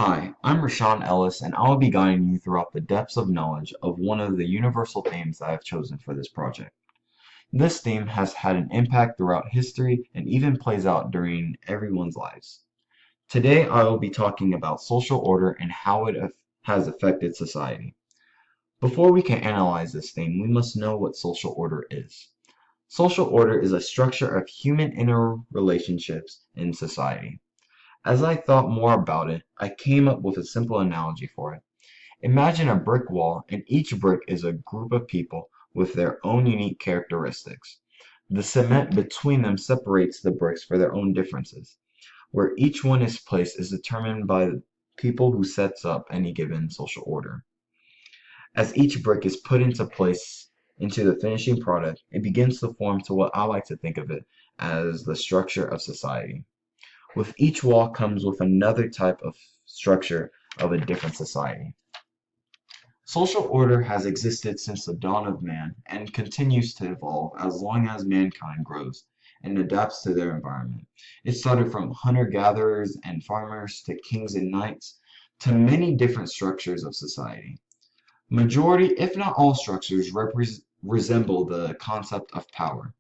Hi, I'm Rashawn Ellis, and I'll be guiding you throughout the depths of knowledge of one of the universal themes that I've chosen for this project. This theme has had an impact throughout history and even plays out during everyone's lives. Today, I will be talking about social order and how it has affected society. Before we can analyze this theme, we must know what social order is. Social order is a structure of human interrelationships in society. As I thought more about it, I came up with a simple analogy for it. Imagine a brick wall, and each brick is a group of people with their own unique characteristics. The cement between them separates the bricks for their own differences. Where each one is placed is determined by the people who sets up any given social order. As each brick is put into place into the finishing product, it begins to form to what I like to think of it as the structure of society. With each wall comes with another type of structure of a different society. Social order has existed since the dawn of man and continues to evolve as long as mankind grows and adapts to their environment. It started from hunter-gatherers and farmers to kings and knights to many different structures of society. Majority, if not all structures, resemble the concept of power.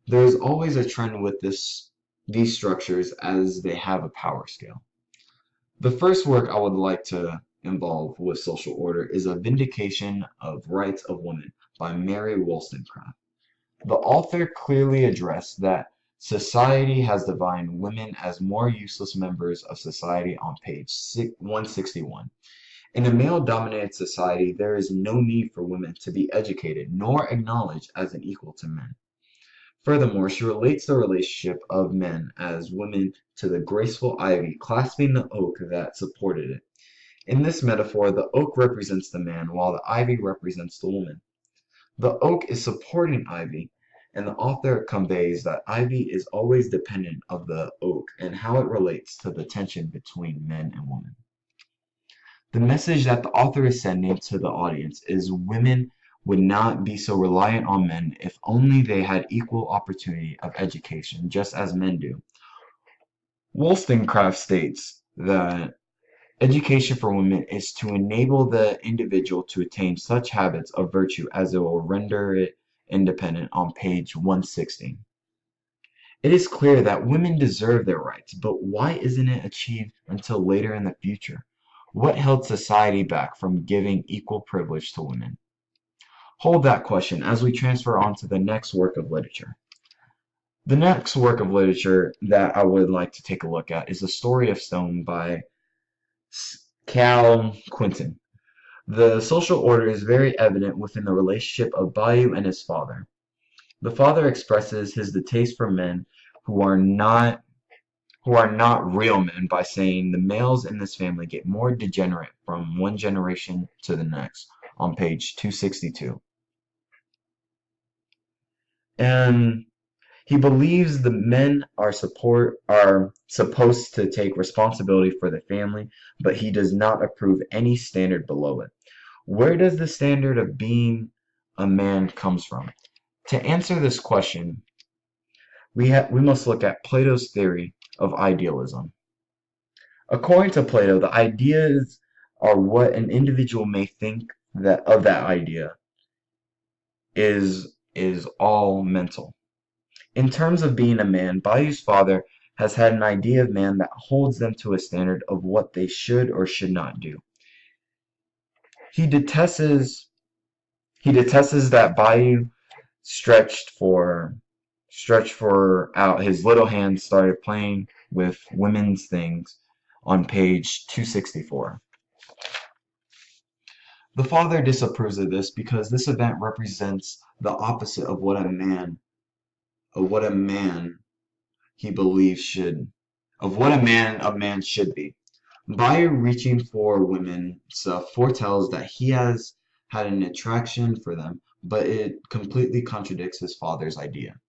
There is always a trend with these structures as they have a power scale. The first work I would like to involve with social order is A Vindication of Rights of Women by Mary Wollstonecraft. The author clearly addressed that society has defined women as more useless members of society on page 161. In a male-dominated society, there is no need for women to be educated nor acknowledged as an equal to men. Furthermore, she relates the relationship of men as women to the graceful ivy clasping the oak that supported it. In this metaphor, the oak represents the man, while the ivy represents the woman. The oak is supporting ivy, and the author conveys that ivy is always dependent of the oak and how it relates to the tension between men and women. The message that the author is sending to the audience is women would not be so reliant on men if only they had equal opportunity of education, just as men do. Wollstonecraft states that education for women is to enable the individual to attain such habits of virtue as it will render it independent on page 160. It is clear that women deserve their rights, but why isn't it achieved until later in the future? What held society back from giving equal privilege to women? Hold that question as we transfer on to the next work of literature. The next work of literature that I would like to take a look at is The Story of Stone by Cal Quinton. The social order is very evident within the relationship of Bayou and his father. The father expresses his distaste for men who are not real men by saying the males in this family get more degenerate from one generation to the next on page 262. And he believes the men are supposed to take responsibility for the family, but he does not approve any standard below it. Where does the standard of being a man comes from? To answer this question, we must look at Plato's theory of idealism. According to Plato, the ideas are what an individual may think that of that idea is all mental. In terms of being a man, Bayou's father has had an idea of man that holds them to a standard of what they should or should not do. He detests he detests that Bayou stretched for out his little hands started playing with women's things on page 264. The father disapproves of this because this event represents the opposite of what a man he believes should of what a man should be. By reaching for women stuff foretells that he has had an attraction for them, but it completely contradicts his father's idea.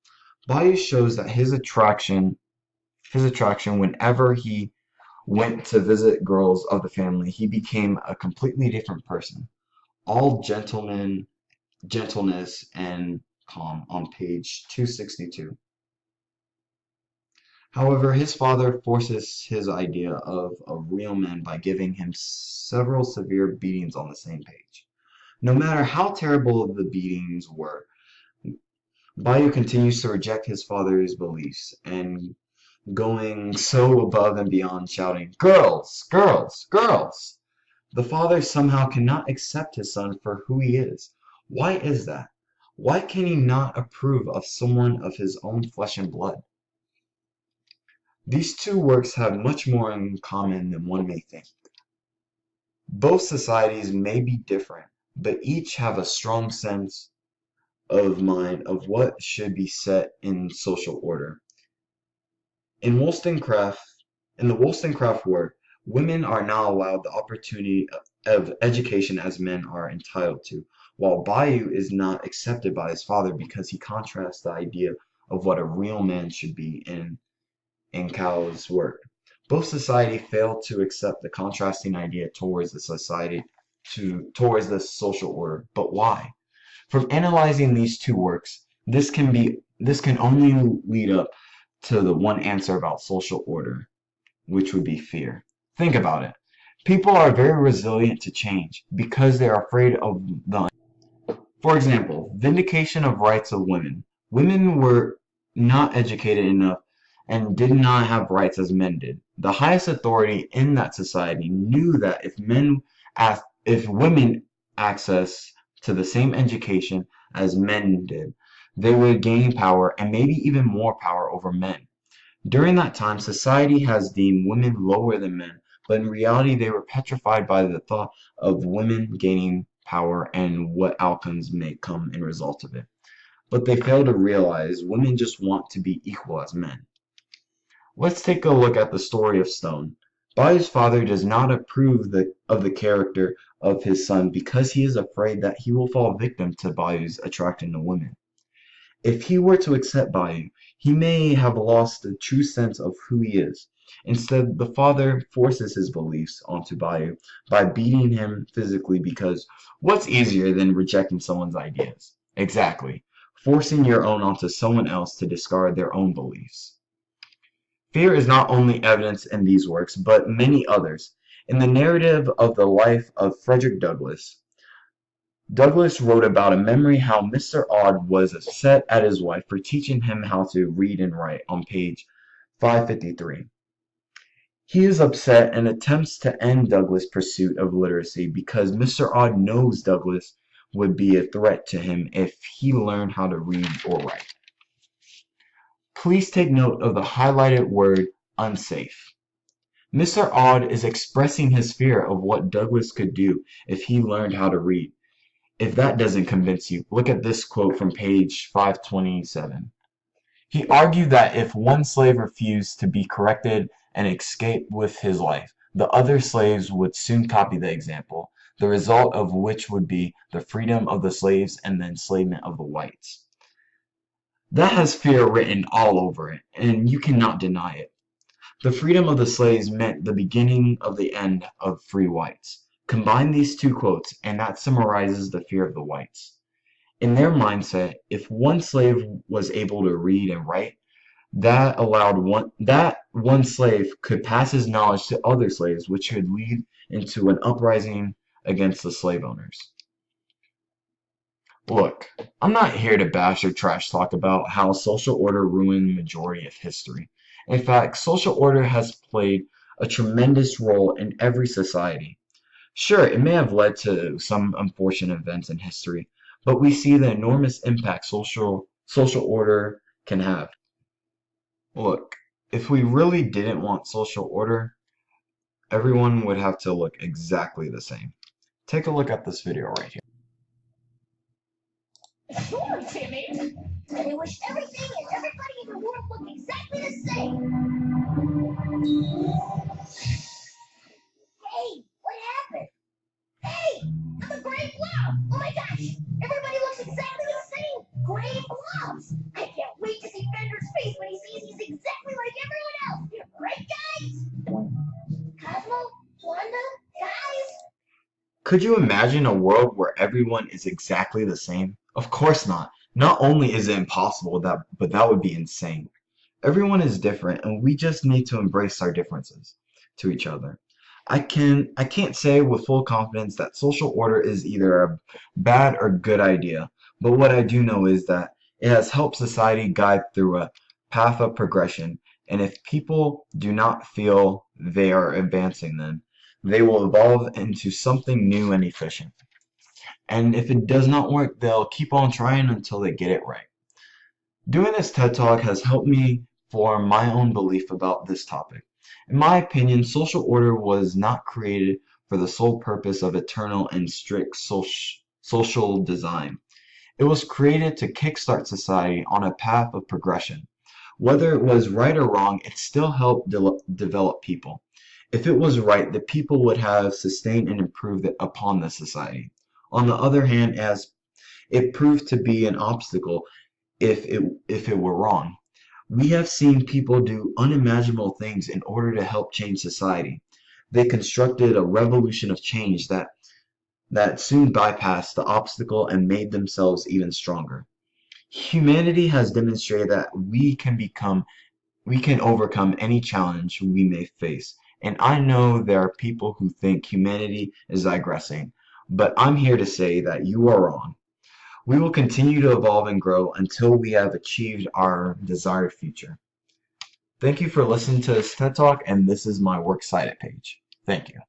Bayou shows that his attraction whenever he went to visit girls of the family, he became a completely different person. All gentleness and calm on page 262. However, his father forces his idea of a real man by giving him several severe beatings on the same page. No matter how terrible the beatings were, Bayu continues to reject his father's beliefs and going so above and beyond shouting, "Girls! Girls! Girls!" The father somehow cannot accept his son for who he is. Why is that? Why can he not approve of someone of his own flesh and blood? These two works have much more in common than one may think. Both societies may be different, but each have a strong sense of mind of what should be set in social order. In Wollstonecraft, in the Wollstonecraft work, women are now allowed the opportunity of education as men are entitled to, while Bayou is not accepted by his father because he contrasts the idea of what a real man should be in Cow's work. Both society failed to accept the contrasting idea towards the social order. But why? From analyzing these two works, this can only lead up to the one answer about social order, which would be fear. Think about it. People are very resilient to change because they are afraid of the. For example, vindication of rights of women. Women were not educated enough and did not have rights as men did. The highest authority in that society knew that if women access to the same education as men did, they would gain power and maybe even more power over men. During that time, society has deemed women lower than men, but in reality they were petrified by the thought of women gaining power and what outcomes may come in result of it. But they fail to realize women just want to be equal as men. Let's take a look at the story of Stone. Bayou's father does not approve of the character of his son because he is afraid that he will fall victim to Bayou's attraction to women. If he were to accept Bayou, he may have lost the true sense of who he is. Instead, the father forces his beliefs onto Bayou by beating him physically because what's easier than rejecting someone's ideas? Exactly. Forcing your own onto someone else to discard their own beliefs. Fear is not only evidenced in these works, but many others. In the narrative of the life of Frederick Douglass, Douglass wrote about a memory how Mr. Odd was upset at his wife for teaching him how to read and write on page 553. He is upset and attempts to end Douglass' pursuit of literacy because Mr. Odd knows Douglass would be a threat to him if he learned how to read or write. Please take note of the highlighted word unsafe. Mr. Odd is expressing his fear of what Douglass could do if he learned how to read. If that doesn't convince you, look at this quote from page 527. He argued that if one slave refused to be corrected and escaped with his life, the other slaves would soon copy the example, the result of which would be the freedom of the slaves and the enslavement of the whites. That has fear written all over it, and you cannot deny it. The freedom of the slaves meant the beginning of the end of free whites. Combine these two quotes, and that summarizes the fear of the whites. In their mindset, if one slave was able to read and write, that one slave could pass his knowledge to other slaves, which could lead into an uprising against the slave owners. Look, I'm not here to bash or trash talk about how social order ruined the majority of history. In fact, social order has played a tremendous role in every society. Sure, it may have led to some unfortunate events in history, but we see the enormous impact social order can have. Look, if we really didn't want social order, everyone would have to look exactly the same. Take a look at this video right here. Sure, Timmy. And I wish everything and everybody in the world looked exactly the same. Hey, what happened? Hey, I'm a gray blob. Oh my gosh, everybody looks exactly the same. Gray blobs. I can't wait to see Fender's face when he sees he's exactly like everyone else. Right, guys? Cosmo, Wanda, guys? Could you imagine a world where everyone is exactly the same? Of course not. Not only is it impossible, but that would be insane. Everyone is different, and we just need to embrace our differences to each other. I can't say with full confidence that social order is either a bad or good idea, but what I do know is that it has helped society guide through a path of progression, and if people do not feel they are advancing then, they will evolve into something new and efficient. And if it does not work, they'll keep on trying until they get it right. Doing this TED Talk has helped me form my own belief about this topic. In my opinion, social order was not created for the sole purpose of eternal and strict social design. It was created to kickstart society on a path of progression. Whether it was right or wrong, it still helped develop people. If it was right, the people would have sustained and improved upon the society. On the other hand, as it proved to be an obstacle if it were wrong. We have seen people do unimaginable things in order to help change society. They constructed a revolution of change that soon bypassed the obstacle and made themselves even stronger. Humanity has demonstrated that we can overcome any challenge we may face. And I know there are people who think humanity is digressing, but I'm here to say that you are wrong. We will continue to evolve and grow until we have achieved our desired future. Thank you for listening to this TED Talk, and this is my Works Cited page. Thank you.